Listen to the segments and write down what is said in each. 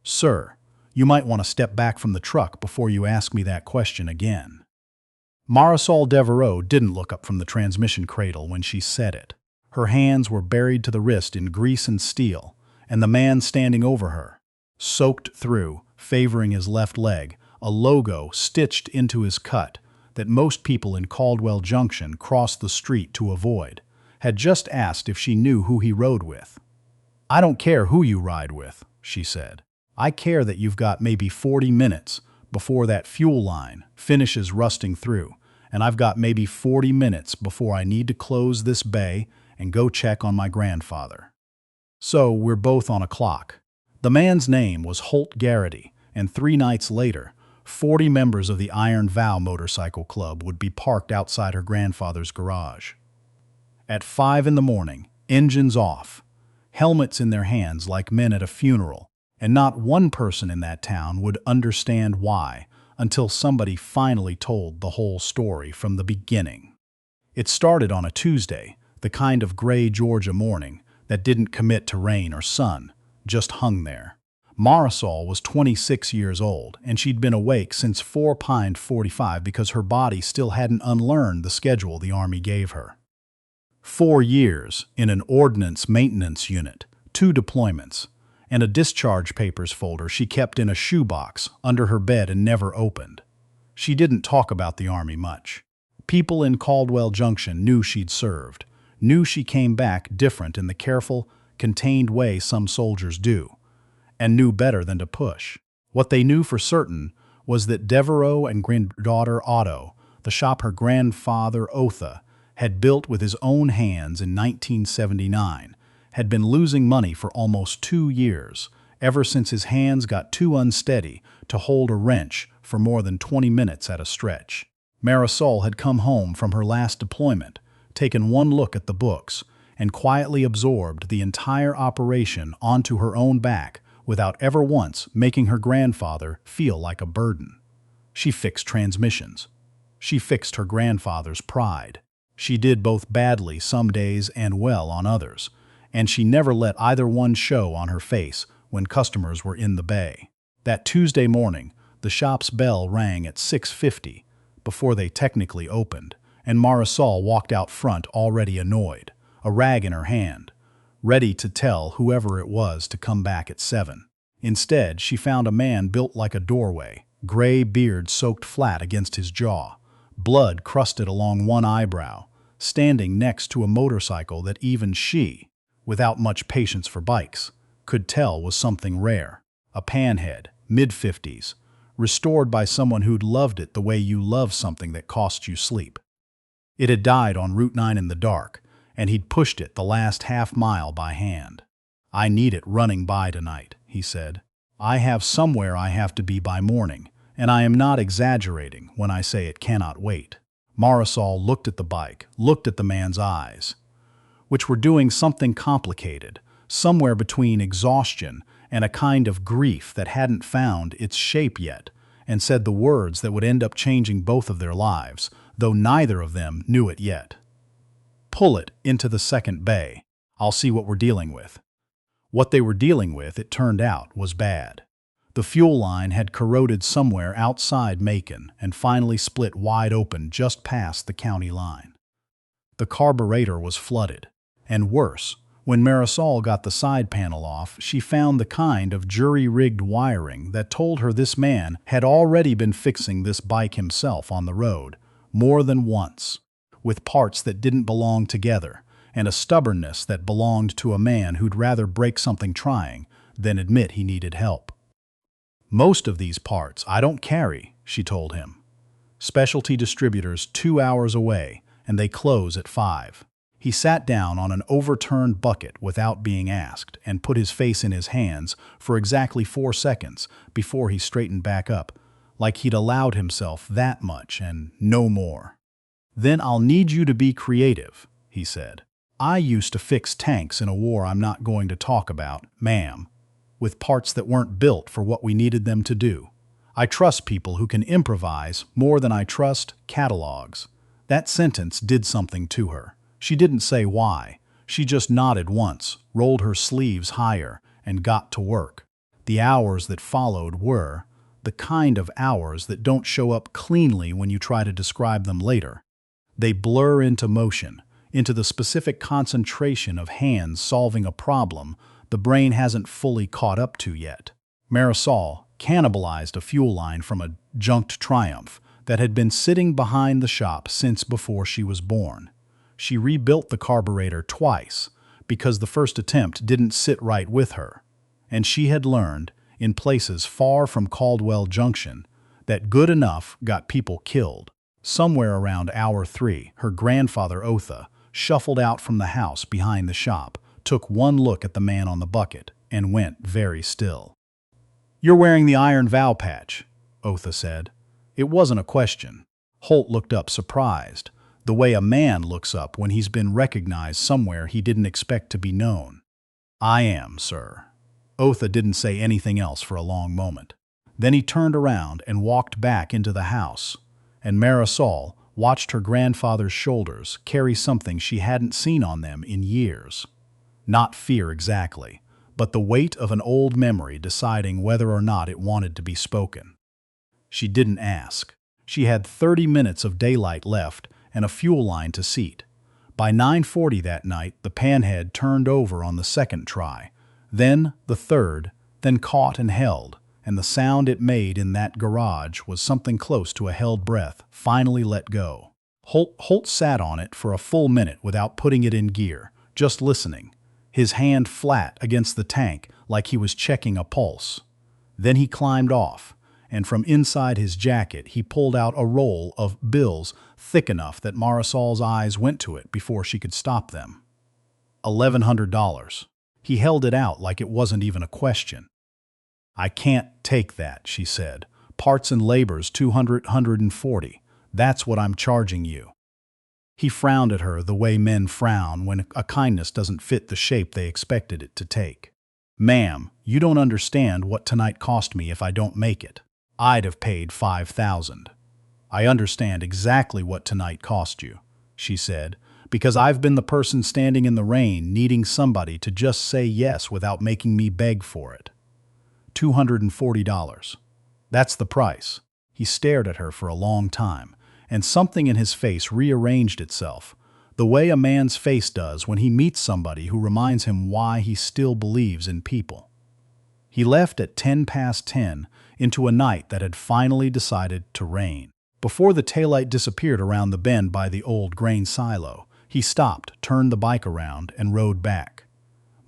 "Sir, you might want to step back from the truck before you ask me that question again." Marisol Devereaux didn't look up from the transmission cradle when she said it. Her hands were buried to the wrist in grease and steel, and the man standing over her, soaked through, favoring his left leg, a logo stitched into his cut that most people in Caldwell Junction crossed the street to avoid, had just asked if she knew who he rode with. "I don't care who you ride with," she said. "I care that you've got maybe 40 minutes before that fuel line finishes rusting through, and I've got maybe 40 minutes before I need to close this bay and go check on my grandfather." So we're both on a clock. The man's name was Holt Garrity, and 3 nights later, 40 members of the Iron Vow Motorcycle Club would be parked outside her grandfather's garage. At 5 in the morning, engines off, helmets in their hands like men at a funeral, and not one person in that town would understand why until somebody finally told the whole story from the beginning. It started on a Tuesday, the kind of gray Georgia morning that didn't commit to rain or sun, just hung there. Marisol was 26 years old, and she'd been awake since 4:45 because her body still hadn't unlearned the schedule the Army gave her. 4 years in an ordnance maintenance unit, 2 deployments, and a discharge papers folder she kept in a shoebox under her bed and never opened. She didn't talk about the Army much. People in Caldwell Junction knew she'd served, knew she came back different in the careful, contained way some soldiers do, and knew better than to push. What they knew for certain was that Devereaux and granddaughter Otto, the shop her grandfather Otha had built with his own hands in 1979, had been losing money for almost 2 years, ever since his hands got too unsteady to hold a wrench for more than 20 minutes at a stretch. Marisol had come home from her last deployment, taken one look at the books, and quietly absorbed the entire operation onto her own back without ever once making her grandfather feel like a burden. She fixed transmissions. She fixed her grandfather's pride. She did both badly some days and well on others, and she never let either one show on her face when customers were in the bay. That Tuesday morning, the shop's bell rang at 6:50 before they technically opened, and Marisol walked out front already annoyed, a rag in her hand, ready to tell whoever it was to come back at 7. Instead, she found a man built like a doorway, gray beard soaked flat against his jaw, blood crusted along one eyebrow, standing next to a motorcycle that even she, without much patience for bikes, could tell was something rare. A Panhead, mid-50s, restored by someone who'd loved it the way you love something that costs you sleep. It had died on Route 9 in the dark, and he'd pushed it the last half mile by hand. "I need it running by tonight," he said. "I have somewhere I have to be by morning, and I am not exaggerating when I say it cannot wait." Marisol looked at the bike, looked at the man's eyes, which were doing something complicated, somewhere between exhaustion and a kind of grief that hadn't found its shape yet, and said the words that would end up changing both of their lives, though neither of them knew it yet. "Pull it into the second bay. I'll see what we're dealing with." What they were dealing with, it turned out, was bad. The fuel line had corroded somewhere outside Macon and finally split wide open just past the county line. The carburetor was flooded, and worse, when Marisol got the side panel off, she found the kind of jury-rigged wiring that told her this man had already been fixing this bike himself on the road, more than once, with parts that didn't belong together, and a stubbornness that belonged to a man who'd rather break something trying than admit he needed help. "Most of these parts I don't carry," she told him. "Specialty distributors 2 hours away, and they close at 5. He sat down on an overturned bucket without being asked and put his face in his hands for exactly 4 seconds before he straightened back up, like he'd allowed himself that much and no more. "Then I'll need you to be creative," he said. "I used to fix tanks in a war I'm not going to talk about, ma'am, with parts that weren't built for what we needed them to do. I trust people who can improvise more than I trust catalogs." That sentence did something to her. She didn't say why. She just nodded once, rolled her sleeves higher, and got to work. The hours that followed were the kind of hours that don't show up cleanly when you try to describe them later. They blur into motion, into the specific concentration of hands solving a problem the brain hasn't fully caught up to yet. Marisol cannibalized a fuel line from a junked Triumph that had been sitting behind the shop since before she was born. She rebuilt the carburetor twice because the first attempt didn't sit right with her, and she had learned, in places far from Caldwell Junction, that good enough got people killed. Somewhere around hour 3, her grandfather Otha shuffled out from the house behind the shop, took one look at the man on the bucket, and went very still. "You're wearing the iron valve patch," Otha said. It wasn't a question. Holt looked up surprised, the way a man looks up when he's been recognized somewhere he didn't expect to be known. "I am, sir." Otha didn't say anything else for a long moment. Then he turned around and walked back into the house, and Marisol watched her grandfather's shoulders carry something she hadn't seen on them in years. Not fear exactly, but the weight of an old memory deciding whether or not it wanted to be spoken. She didn't ask. She had 30 minutes of daylight left and a fuel line to seat. By 9:40 that night, the Panhead turned over on the second try, then the third, then caught and held, and the sound it made in that garage was something close to a held breath, finally let go. Holt sat on it for a full minute without putting it in gear, just listening, his hand flat against the tank like he was checking a pulse. Then he climbed off, and from inside his jacket he pulled out a roll of bills thick enough that Marisol's eyes went to it before she could stop them. $1,100. He held it out like it wasn't even a question. "I can't take that," she said. "Parts and labor's $240. That's what I'm charging you." He frowned at her the way men frown when a kindness doesn't fit the shape they expected it to take. "Ma'am, you don't understand what tonight cost me if I don't make it. I'd have paid $5,000. "I understand exactly what tonight cost you," she said, "because I've been the person standing in the rain needing somebody to just say yes without making me beg for it. $240. That's the price." He stared at her for a long time, and something in his face rearranged itself, the way a man's face does when he meets somebody who reminds him why he still believes in people. He left at 10 past 10 into a night that had finally decided to rain. Before the taillight disappeared around the bend by the old grain silo, he stopped, turned the bike around, and rode back.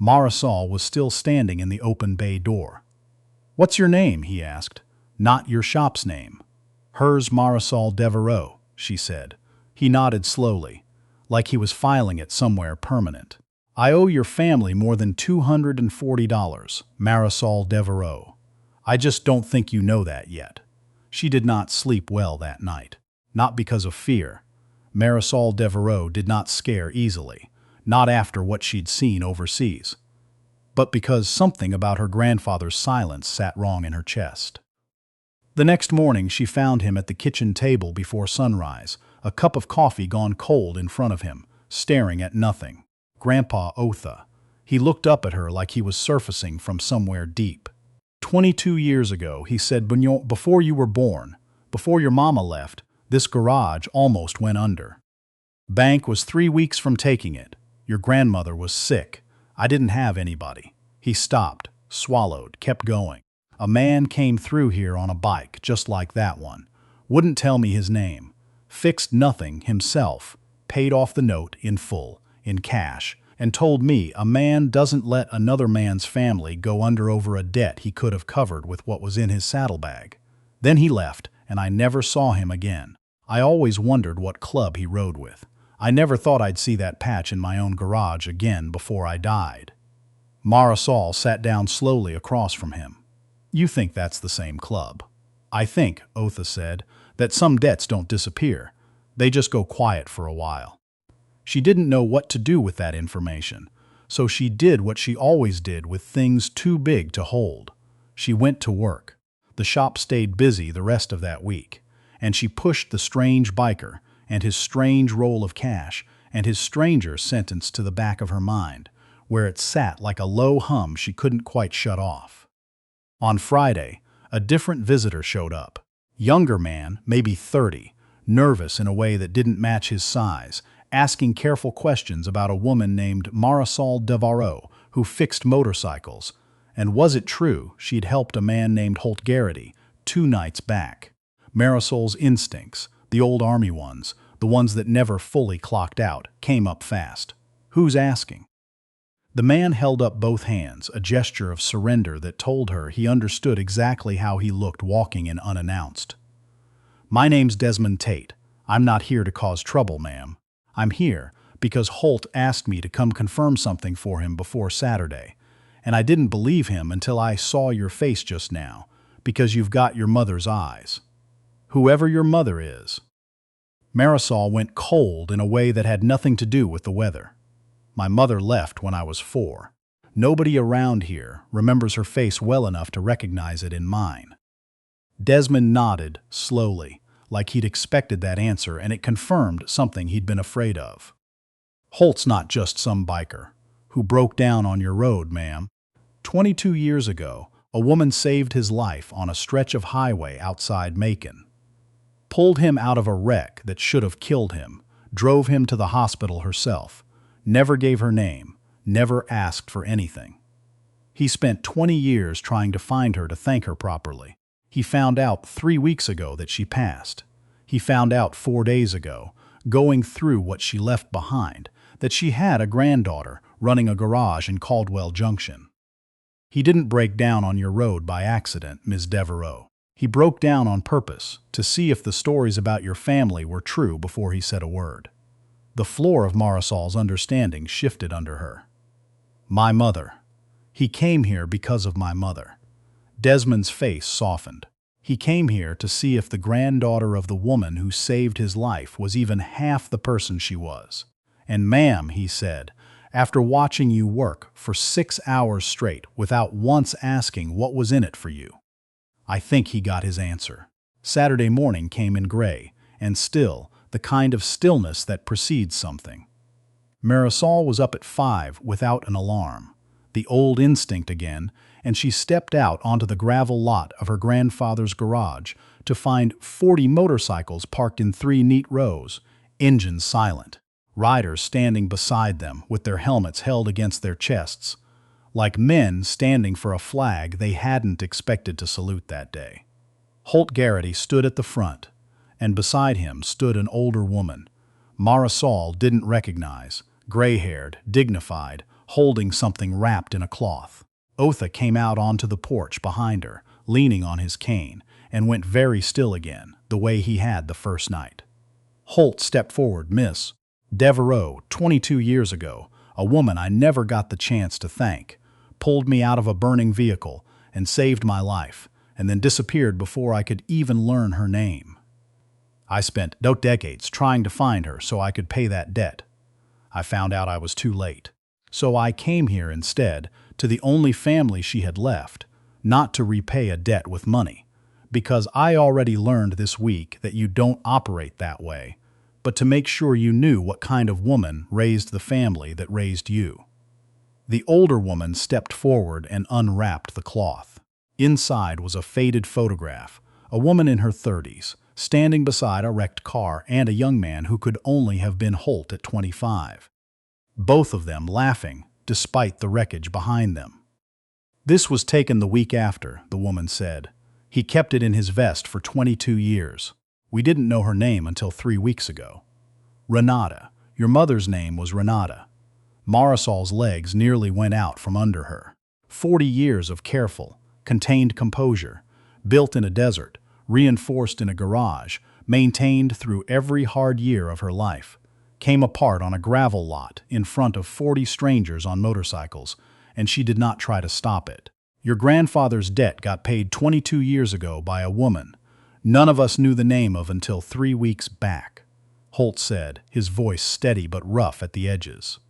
Marisol was still standing in the open bay door. "What's your name?" he asked. "Not your shop's name." "Hers Marisol Devereaux," she said. He nodded slowly, like he was filing it somewhere permanent. "I owe your family more than $240, Marisol Devereaux. I just don't think you know that yet." She did not sleep well that night. Not because of fear. Marisol Devereaux did not scare easily, not after what she'd seen overseas, but because something about her grandfather's silence sat wrong in her chest. The next morning she found him at the kitchen table before sunrise, a cup of coffee gone cold in front of him, staring at nothing. Grandpa Otha. He looked up at her like he was surfacing from somewhere deep. 22 years ago, he said, before you were born, before your mama left, this garage almost went under. Bank was 3 weeks from taking it. Your grandmother was sick. I didn't have anybody." He stopped, swallowed, kept going. "A man came through here on a bike, just like that one. Wouldn't tell me his name. Fixed nothing himself. Paid off the note in full, in cash, and told me a man doesn't let another man's family go under over a debt he could have covered with what was in his saddlebag. Then he left, and I never saw him again. I always wondered what club he rode with. I never thought I'd see that patch in my own garage again before I died." Marisol sat down slowly across from him. "You think that's the same club." "I think," Otha said, "that some debts don't disappear. They just go quiet for a while." She didn't know what to do with that information, so she did what she always did with things too big to hold. She went to work. The shop stayed busy the rest of that week, and she pushed the strange biker and his strange roll of cash and his stranger sentence to the back of her mind, where it sat like a low hum she couldn't quite shut off. On Friday, a different visitor showed up. Younger man, maybe 30, nervous in a way that didn't match his size, asking careful questions about a woman named Marisol Devereaux who fixed motorcycles. And was it true she'd helped a man named Holt Garrity 2 nights back? Marisol's instincts, the old army ones, the ones that never fully clocked out, came up fast. Who's asking? The man held up both hands, a gesture of surrender that told her he understood exactly how he looked walking in unannounced. My name's Desmond Tate. I'm not here to cause trouble, ma'am. I'm here because Holt asked me to come confirm something for him before Saturday, and I didn't believe him until I saw your face just now, because you've got your mother's eyes. Whoever your mother is. Marisol went cold in a way that had nothing to do with the weather. My mother left when I was 4. Nobody around here remembers her face well enough to recognize it in mine. Desmond nodded slowly, like he'd expected that answer, and it confirmed something he'd been afraid of. Holt's not just some biker who broke down on your road, ma'am. 22 years ago, a woman saved his life on a stretch of highway outside Macon. Pulled him out of a wreck that should have killed him, drove him to the hospital herself, never gave her name, never asked for anything. He spent 20 years trying to find her to thank her properly. He found out 3 weeks ago that she passed. He found out 4 days ago, going through what she left behind, that she had a granddaughter running a garage in Caldwell Junction. He didn't break down on your road by accident, Ms. Devereaux. He broke down on purpose to see if the stories about your family were true before he said a word. The floor of Marisol's understanding shifted under her. My mother. He came here because of my mother. Desmond's face softened. He came here to see if the granddaughter of the woman who saved his life was even half the person she was. And ma'am, he said, after watching you work for 6 hours straight without once asking what was in it for you. I think he got his answer. Saturday morning came in gray, and still, the kind of stillness that precedes something. Marisol was up at 5 without an alarm, the old instinct again, and she stepped out onto the gravel lot of her grandfather's garage to find 40 motorcycles parked in 3 neat rows, engines silent, riders standing beside them with their helmets held against their chests, like men standing for a flag they hadn't expected to salute that day. Holt Garrity stood at the front, and beside him stood an older woman Marisol didn't recognize, gray-haired, dignified, holding something wrapped in a cloth. Otha came out onto the porch behind her, leaning on his cane, and went very still again, the way he had the first night. Holt stepped forward. Miss Devereaux, 22 years ago, a woman I never got the chance to thank, pulled me out of a burning vehicle and saved my life, and then disappeared before I could even learn her name. I spent decades trying to find her so I could pay that debt. I found out I was too late. So I came here instead, to the only family she had left, not to repay a debt with money, because I already learned this week that you don't operate that way, but to make sure you knew what kind of woman raised the family that raised you. The older woman stepped forward and unwrapped the cloth. Inside was a faded photograph, a woman in her 30s, standing beside a wrecked car, and a young man who could only have been Holt at 25. Both of them laughing, despite the wreckage behind them. This was taken the week after, the woman said. He kept it in his vest for 22 years. We didn't know her name until 3 weeks ago. Renata. Your mother's name was Renata. Marisol's legs nearly went out from under her. 40 years of careful, contained composure, built in a desert, reinforced in a garage, maintained through every hard year of her life, came apart on a gravel lot in front of 40 strangers on motorcycles, and she did not try to stop it. Your grandfather's debt got paid 22 years ago by a woman none of us knew the name of until 3 weeks back, Holt said, his voice steady but rough at the edges.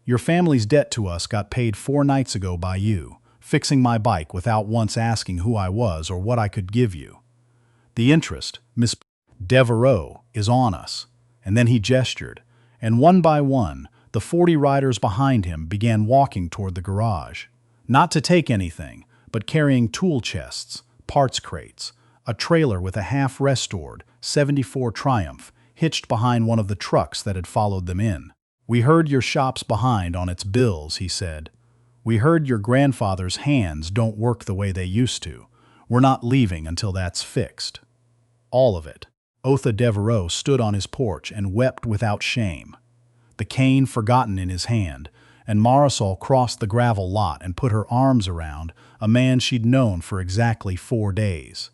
Your family's debt to us got paid 4 nights ago by you, fixing my bike without once asking who I was or what I could give you. The interest, Miss Devereaux, is on us. And then he gestured, and one by one, the 40 riders behind him began walking toward the garage. Not to take anything, but carrying tool chests, parts crates, a trailer with a half-restored 74 Triumph hitched behind one of the trucks that had followed them in. "We heard your shop's behind on its bills," he said. "We heard your grandfather's hands don't work the way they used to. We're not leaving until that's fixed." All of it. Otha Devereaux stood on his porch and wept without shame, the cane forgotten in his hand, and Marisol crossed the gravel lot and put her arms around a man she'd known for exactly 4 days.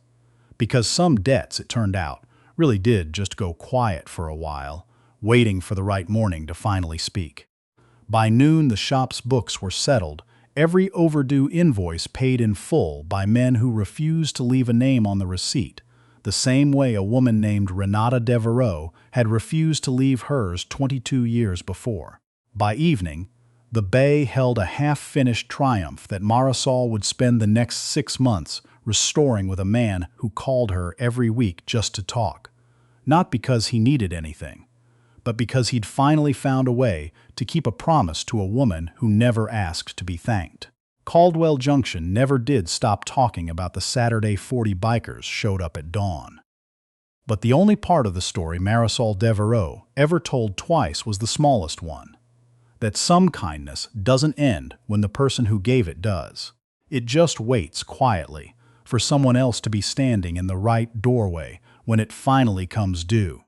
Because some debts, it turned out, really did just go quiet for a while, waiting for the right morning to finally speak. By noon, the shop's books were settled, every overdue invoice paid in full by men who refused to leave a name on the receipt, the same way a woman named Renata Devereaux had refused to leave hers 22 years before. By evening, the Bay held a half-finished Triumph that Marisol would spend the next 6 months restoring with a man who called her every week just to talk, not because he needed anything, but because he'd finally found a way to keep a promise to a woman who never asked to be thanked. Caldwell Junction never did stop talking about the Saturday 40 bikers showed up at dawn. But the only part of the story Marisol Devereaux ever told twice was the smallest one, that some kindness doesn't end when the person who gave it does. It just waits quietly for someone else to be standing in the right doorway when it finally comes due.